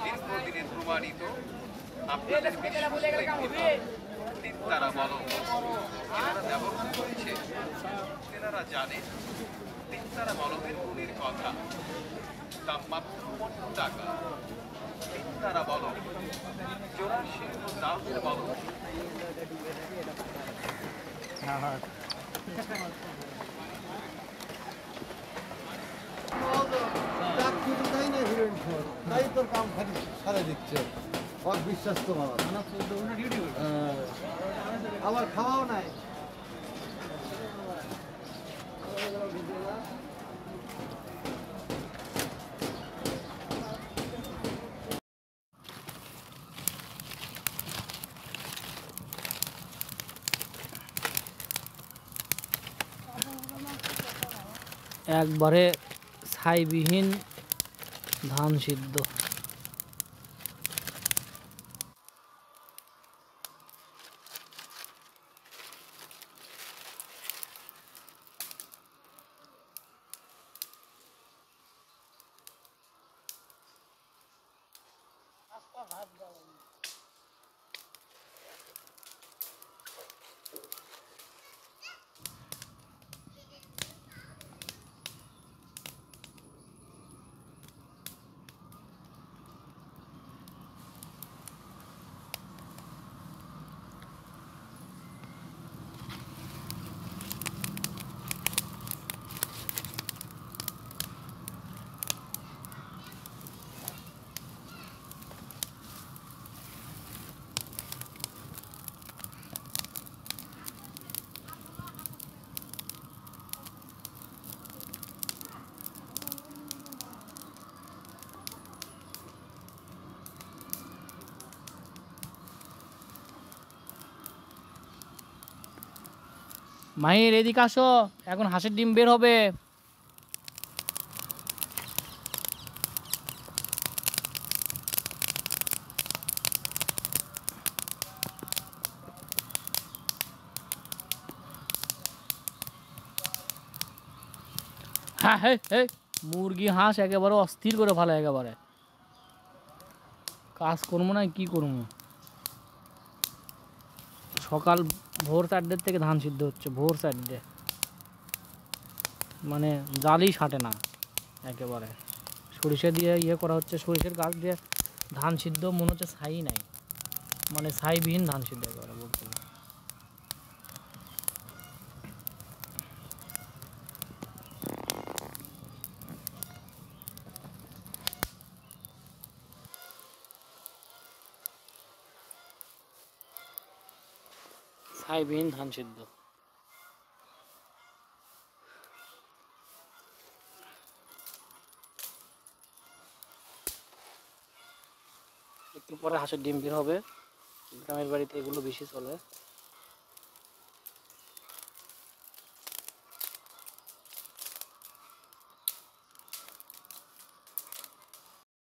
দীর্ঘদিনের প্রমাণিত আপনাদের তিনতারা বলক এনারা ব্যবহার করেছে, তেনারা জানে তিনতারা বলকের গুণের কথা। দাম মাত্র 15 টাকা। তিনতারা বলক, জোড়ার শিল্প দামের বলক। তাই তোর কাম খালি সারা দিচ্ছে বিশ্বাস তো আবার খাওয়াও নাই। একবারে ছাইবিহীন ধান সিদ্ধ। মাহির এদিকে আসো, এখন হাঁসের ডিম বের হবে। হ্যাঁ হ্যাঁ হ্যাঁ, মুরগি হাঁস একেবারে অস্থির করে ভালো, একেবারে কাজ করবো না কি করবো। সকাল ভোর 4টের থেকে ধান সিদ্ধ হচ্ছে, ভোর 4টে, মানে জালই ছাটে না একেবারে। সরিষা দিয়ে ইয়ে করা হচ্ছে, সরিষার গাছ দিয়ে ধান সিদ্ধ, মনে হচ্ছে ছাই নাই, মানে ছাইবিহীন ধান সিদ্ধ একেবারে বলতে গেলে। ছাইবিহীন ধান সিদ্ধ। একটু পরে হাঁসের ডিম বের হবে, গ্রামের বাড়িতে এগুলো বেশি চলে।